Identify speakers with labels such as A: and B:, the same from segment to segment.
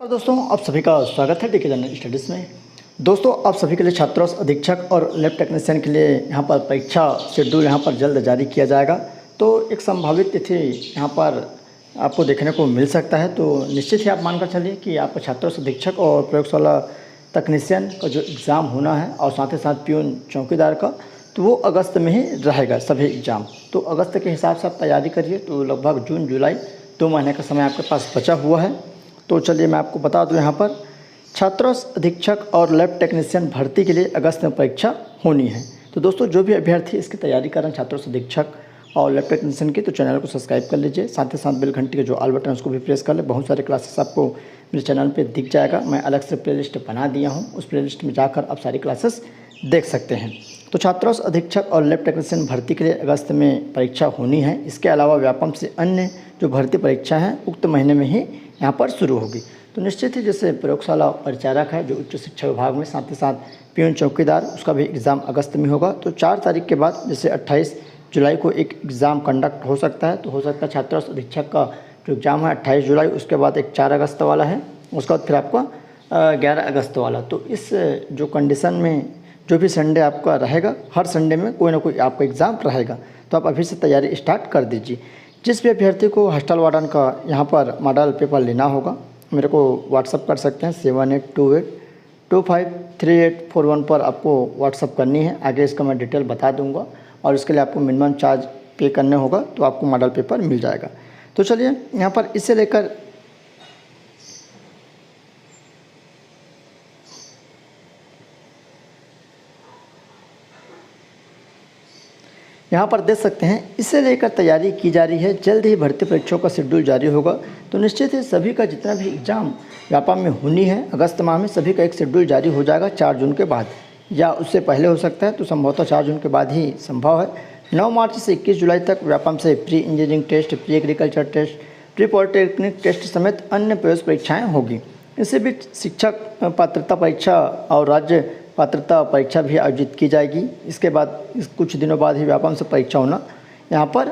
A: और दोस्तों आप सभी का स्वागत है डीके जनरल स्टडीज़ में। दोस्तों आप सभी के लिए छात्रों अधीक्षक और लैब टेक्नीशियन के लिए यहाँ पर परीक्षा शेड्यूल यहाँ पर जल्द जारी किया जाएगा। तो एक संभावित तिथि यहाँ पर आपको देखने को मिल सकता है। तो निश्चित ही आप मानकर चलिए कि आपका छात्रों अधीक्षक और प्रयोगशाला तकनीशियन का जो एग्ज़ाम होना है और साथ ही साथ प्यून चौकीदार का, तो वो अगस्त में ही रहेगा सभी एग्ज़ाम। तो अगस्त के हिसाब से आप तैयारी करिए। तो लगभग जून जुलाई 2 महीने का समय आपके पास बचा हुआ है। तो चलिए मैं आपको बता दूं, यहाँ पर छात्रों अधीक्षक और लैब टेक्नीशियन भर्ती के लिए अगस्त में परीक्षा होनी है। तो दोस्तों जो भी अभ्यर्थी इसकी तैयारी कर रहे हैं छात्रों अधीक्षक और लैब टेक्नीशियन की, तो चैनल को सब्सक्राइब कर लीजिए। साथ ही साथ बेल घंटी के जो ऑल बटन है उसको भी प्रेस कर ले। बहुत सारे क्लासेस आपको मेरे चैनल पर दिख जाएगा। मैं अलग से प्ले लिस्ट बना दिया हूँ, उस प्ले लिस्ट में जाकर आप सारी क्लासेस देख सकते हैं। तो छात्रों अधीक्षक और लैब टेक्नीशियन भर्ती के लिए अगस्त में परीक्षा होनी है। इसके अलावा व्यापम से अन्य जो भर्ती परीक्षा हैं उक्त महीने में ही यहाँ पर शुरू होगी। तो निश्चित ही जैसे प्रयोगशाला परिचारक है जो उच्च शिक्षा विभाग में, साथ ही साथ प्यून चौकीदार, उसका भी एग्ज़ाम अगस्त में होगा। तो 4 तारीख के बाद जैसे 28 जुलाई को एक एग्ज़ाम कंडक्ट हो सकता है। तो हो सकता है छात्रों अधीक्षक का जो एग्ज़ाम है 28 जुलाई, उसके बाद एक 4 अगस्त वाला है, उसके बाद फिर आपका 11 अगस्त वाला। तो इस जो कंडीशन में जो भी संडे आपका रहेगा, हर संडे में कोई ना कोई आपका एग्ज़ाम रहेगा। तो आप अभी से तैयारी स्टार्ट कर दीजिए। जिस भी अभ्यर्थी को हॉस्टल वार्डन का यहाँ पर मॉडल पेपर लेना होगा, मेरे को व्हाट्सअप कर सकते हैं। 7828253841 पर आपको व्हाट्सअप करनी है। आगे इसका मैं डिटेल बता दूंगा और इसके लिए आपको मिनिमम चार्ज पे करने होगा, तो आपको मॉडल पेपर मिल जाएगा। तो चलिए यहाँ पर इसे लेकर यहाँ पर देख सकते हैं, इसे लेकर तैयारी की जा रही है। जल्द ही भर्ती परीक्षाओं का शेड्यूल जारी होगा। तो निश्चित ही सभी का जितना भी एग्ज़ाम व्यापम में होनी है अगस्त माह में, सभी का एक शेड्यूल जारी हो जाएगा 4 जून के बाद, या उससे पहले हो सकता है। तो संभवतः 4 जून के बाद ही संभव है। 9 मार्च से 21 जुलाई तक व्यापम से pre engineering test, pre agriculture test, pre polytechnic test समेत अन्य प्रवेश परीक्षाएँ होगी। इसी बीच शिक्षक पात्रता परीक्षा और राज्य पात्रता परीक्षा भी आयोजित की जाएगी। इसके बाद कुछ दिनों बाद ही व्यापम से परीक्षा होना, यहाँ पर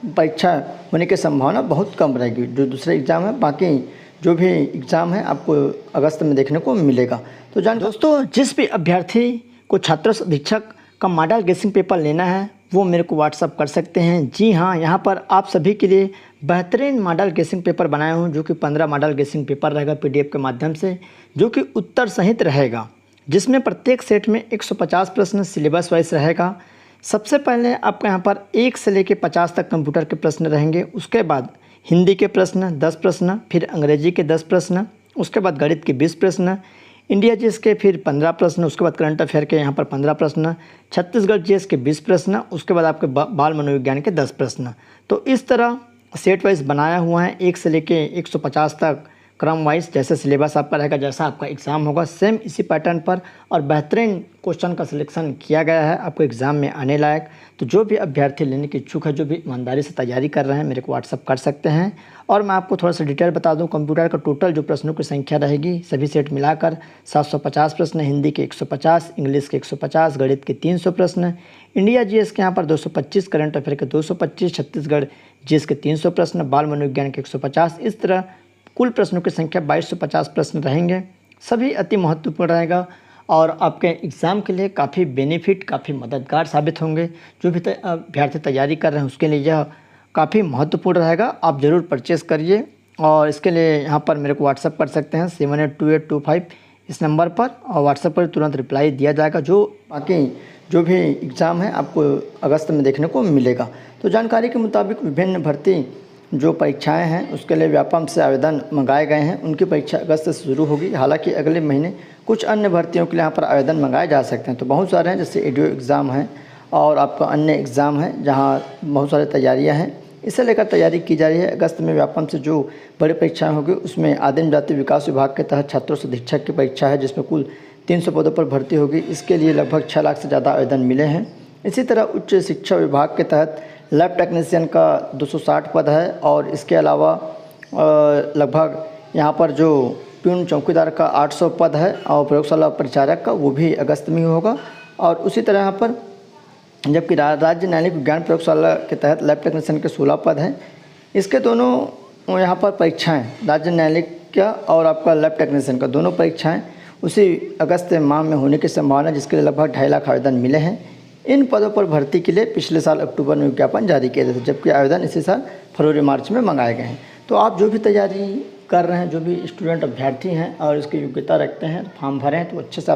A: परीक्षा होने की संभावना बहुत कम रहेगी। जो दूसरे एग्ज़ाम है, बाकी जो भी एग्ज़ाम है आपको अगस्त में देखने को मिलेगा। तो दोस्तों जिस भी अभ्यर्थी को छात्रों अधीक्षक का मॉडल गेसिंग पेपर लेना है वो मेरे को व्हाट्सअप कर सकते हैं। जी हाँ, यहाँ पर आप सभी के लिए बेहतरीन मॉडल गेसिंग पेपर बनाया हूँ, जो कि 15 मॉडल गेसिंग पेपर रहेगा PDF के माध्यम से, जो कि उत्तर सहित रहेगा, जिसमें प्रत्येक सेट में 150 प्रश्न सिलेबस वाइज रहेगा। सबसे पहले आपका यहाँ पर 1 से लेकर 50 तक कंप्यूटर के प्रश्न रहेंगे। उसके बाद हिंदी के प्रश्न 10 प्रश्न, फिर अंग्रेजी के 10 प्रश्न, उसके बाद गणित के 20 प्रश्न, इंडिया जीएस के फिर 15 प्रश्न, उसके बाद करंट अफेयर के यहाँ पर 15 प्रश्न, छत्तीसगढ़ जीएस के 20 प्रश्न, उसके बाद आपके बाल मनोविज्ञान के 10 प्रश्न। तो इस तरह सेट वाइज बनाया हुआ है, 1 से लेकर 150 तक क्रम वाइज। जैसे सिलेबस आपका रहेगा, जैसा आपका एग्ज़ाम होगा, सेम इसी पैटर्न पर और बेहतरीन क्वेश्चन का सिलेक्शन किया गया है आपको एग्ज़ाम में आने लायक। तो जो भी अभ्यर्थी लेने के इच्छुक है, जो भी ईमानदारी से तैयारी कर रहे हैं, मेरे को व्हाट्सअप कर सकते हैं। और मैं आपको थोड़ा सा डिटेल बता दूं, कंप्यूटर का टोटल जो प्रश्नों की संख्या रहेगी सभी सेट मिलाकर 750 प्रश्न, हिंदी के 150, इंग्लिश के 150, गणित के 300 प्रश्न, इंडिया जीएस के यहाँ पर 225, करंट अफेयर के 225, छत्तीसगढ़ जीएस के 300 प्रश्न, बाल मनोविज्ञान के 150। इस तरह कुल प्रश्नों की संख्या 2250 प्रश्न रहेंगे। सभी अति महत्वपूर्ण रहेगा और आपके एग्ज़ाम के लिए काफ़ी बेनिफिट, काफ़ी मददगार साबित होंगे। जो भी अभ्यर्थी तैयारी कर रहे हैं उसके लिए यह काफ़ी महत्वपूर्ण रहेगा। आप ज़रूर परचेस करिए और इसके लिए यहाँ पर मेरे को व्हाट्सअप कर सकते हैं 782825 इस नंबर पर, और व्हाट्सएप पर तुरंत रिप्लाई दिया जाएगा। बाकी जो भी एग्ज़ाम है आपको अगस्त में देखने को मिलेगा। तो जानकारी के मुताबिक विभिन्न भर्ती जो परीक्षाएं हैं उसके लिए व्यापम से आवेदन मंगाए गए हैं। उनकी परीक्षा अगस्त से शुरू होगी। हालांकि अगले महीने कुछ अन्य भर्तियों के लिए यहाँ पर आवेदन मंगाए जा सकते हैं। तो बहुत सारे हैं, जैसे एडीओ एग्ज़ाम है और आपका अन्य एग्ज़ाम है जहाँ बहुत सारी तैयारियाँ हैं। इसे लेकर तैयारी की जा रही है। अगस्त में व्यापम से जो बड़ी परीक्षाएँ होगी उसमें आदिम जाति विकास विभाग के तहत छात्रों अधीक्षक की परीक्षा है, जिसमें कुल 300 पदों पर भर्ती होगी। इसके लिए लगभग 6 लाख से ज़्यादा आवेदन मिले हैं। इसी तरह उच्च शिक्षा विभाग के तहत लैब टेक्नीशियन का 260 पद है और इसके अलावा लगभग यहाँ पर जो प्यून चौकीदार का 800 पद है और प्रयोगशाला परिचारक का वो भी अगस्त में ही होगा। और उसी तरह यहाँ पर जबकि राज्य न्यायालयिक विज्ञान प्रयोगशाला के तहत लैब टेक्नीशियन के 16 पद हैं। इसके दोनों यहाँ पर परीक्षाएँ राज्य न्यायालयिक का और आपका लैब टेक्नीशियन का दोनों परीक्षाएं उसी अगस्त माह में होने की संभावना, जिसके लिए लगभग 2.5 लाख आवेदन मिले हैं। इन पदों पर भर्ती के लिए पिछले साल अक्टूबर में विज्ञापन जारी किए गए थे, जबकि आवेदन इसी साल फरवरी मार्च में मंगाए गए हैं। तो आप जो भी तैयारी कर रहे हैं, जो भी स्टूडेंट अभ्यर्थी हैं और इसकी योग्यता रखते हैं, फॉर्म भरें तो अच्छे से